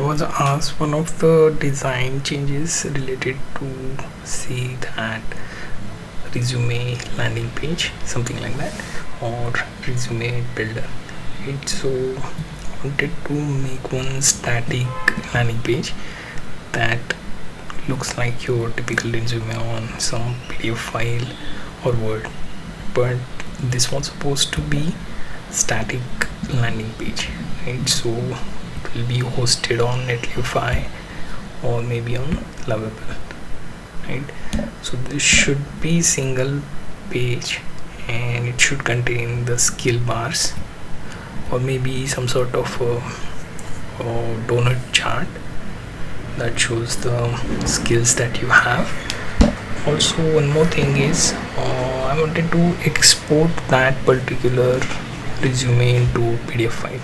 was asked one of the design changes related to see that resume landing page, something like that, or resume builder. Right? So I wanted to make one static landing page that looks like your typical resume on some PDF file or Word, but this was supposed to be static landing page, right? So it will be hosted on Netlify or maybe on Lovable, right? So this should be single page and it should contain the skill bars or maybe some sort of a donut chart that shows the skills that you have. Also, one more thing is I wanted to export that particular resume into PDF file.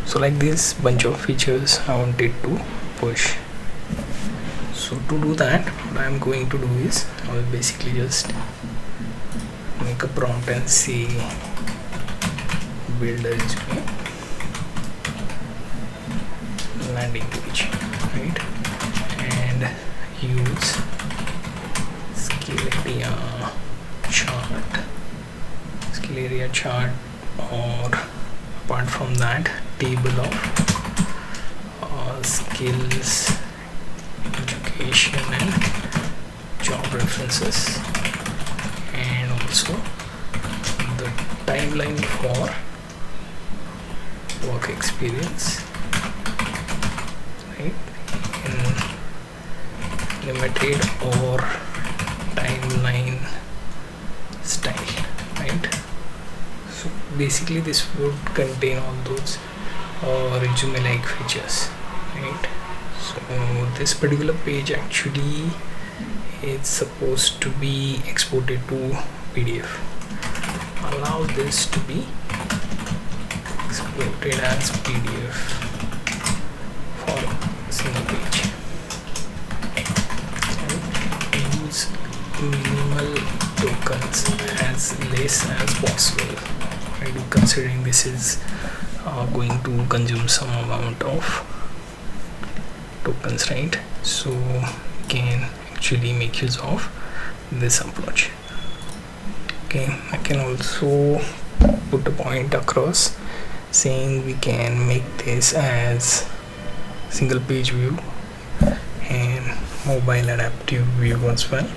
So like this bunch of features I wanted to push. So to do that, what I'm going to do is I will basically just make a prompt and say build a resume landing page, right? And use skill area chart, or apart from that, table of skills, education and job references, and also the timeline for work experience, right, in limited or timeline style, right? So basically this would contain all those resume like features, right? So this particular page actually is supposed to be exported to PDF. Allow this to be exported as PDF for single page. And use minimal tokens as less as possible, right? Considering this is going to consume some amount of tokens, right? So you can actually make use of this approach. Okay, I can also put a point across saying we can make this as single page view and mobile adaptive view as well,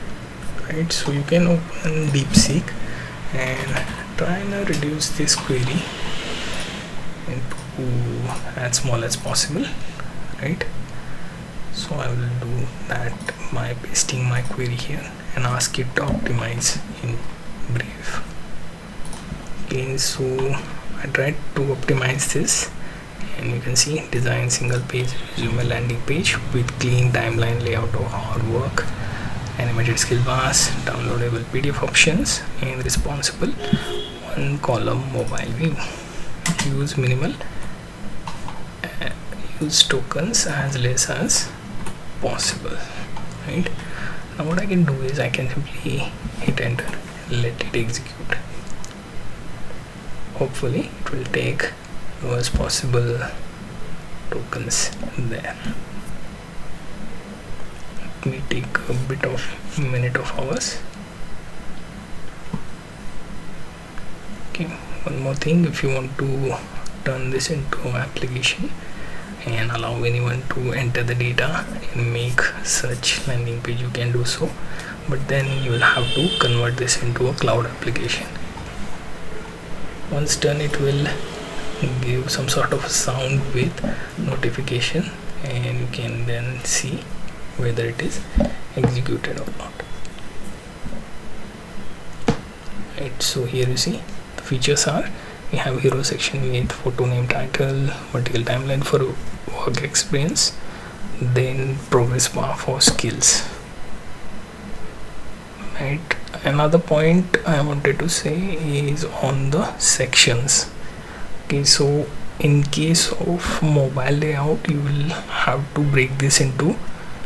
right? So you can open DeepSeek and try and reduce this query into as small as possible, right? So I will do that by pasting my query here and ask it to optimize in Brave. Okay, so I tried to optimize this, and you can see design single page resume landing page with clean timeline layout of our work, animated skill bars, downloadable PDF options, and responsible one column mobile view. Use minimal, use tokens as less as possible, right? Now what I can do is I can simply hit enter, let it execute. Hopefully it will take lowest possible tokens there. It may take a bit of minute of hours. Okay, one more thing, if you want to turn this into an application and allow anyone to enter the data and make such landing page, you can do so, but then you will have to convert this into a cloud application. Once done, it will give some sort of sound with notification, and you can then see whether it is executed or not, right? So here you see the features are, we have hero section with photo, name, title, vertical timeline for work experience, then progress bar for skills, right? Another point I wanted to say is on the sections. Okay, so in case of mobile layout, you will have to break this into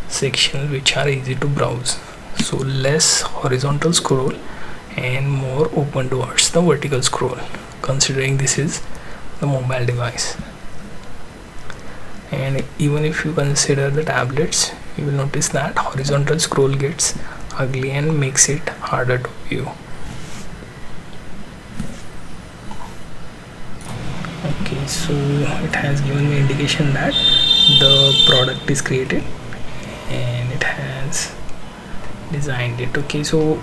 sections which are easy to browse, so less horizontal scroll and more open towards the vertical scroll, considering this is the mobile device. And even if you consider the tablets, you will notice that horizontal scroll gets ugly and makes it harder to view. Okay, so it has given me indication that the product is created and it has designed it. Okay, so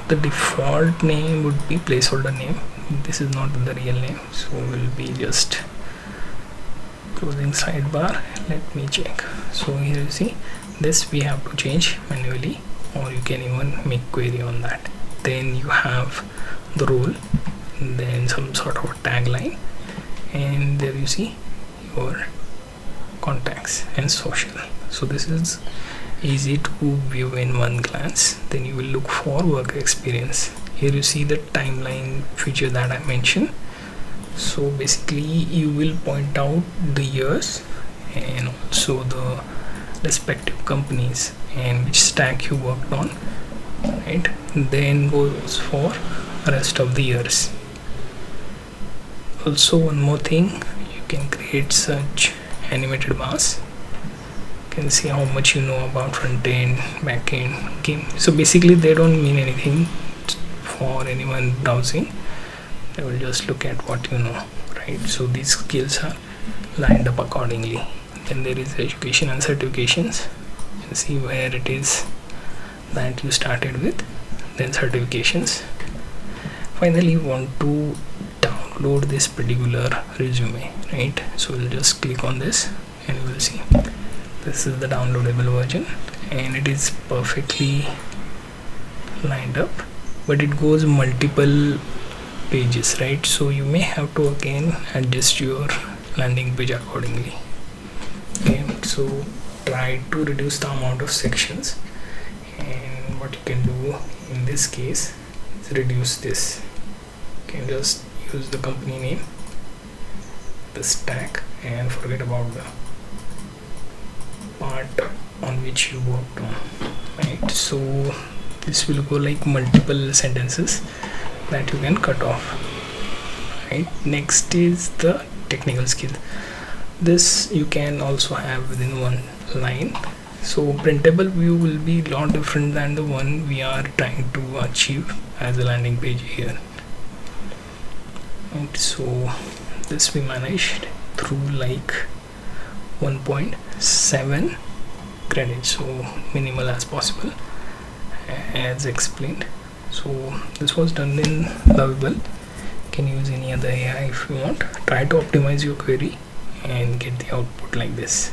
the default name would be placeholder name. This is not the real name, so we'll be just closing sidebar. Let me check. So here you see this we have to change manually, or you can even make query on that. Then you have the role, then some sort of tagline, and there you see your contacts and social. So this is easy to view in one glance. Then you will look for work experience. Here you see the timeline feature that I mentioned. So basically you will point out the years and also the respective companies and which stack you worked on, right? Then goes for rest of the years. Also one more thing, you can create such animated bars. You can see how much you know about front end, back end, game. So basically they don't mean anything for anyone browsing. They will just look at what you know, right? So these skills are lined up accordingly. Then there is education and certifications. You can see where it is that you started with, then certifications. Finally you want to download this particular resume, right? So we'll just click on this and you will see this is the downloadable version and it is perfectly lined up, but it goes multiple pages, right? So you may have to again adjust your landing page accordingly. Okay, so try to reduce the amount of sections, and what you can do in this case is reduce this. You can just use the company name, the stack, and forget about the part on which you worked on, right? So this will go like multiple sentences that you can cut off, right? Next is the technical skill. This you can also have within one line. So printable view will be a lot different than the one we are trying to achieve as a landing page here, right? So this we managed through like 1.7 credits, so minimal as possible as explained. So this was done in Lovable. You can use any other AI if you want. Try to optimize your query and get the output like this.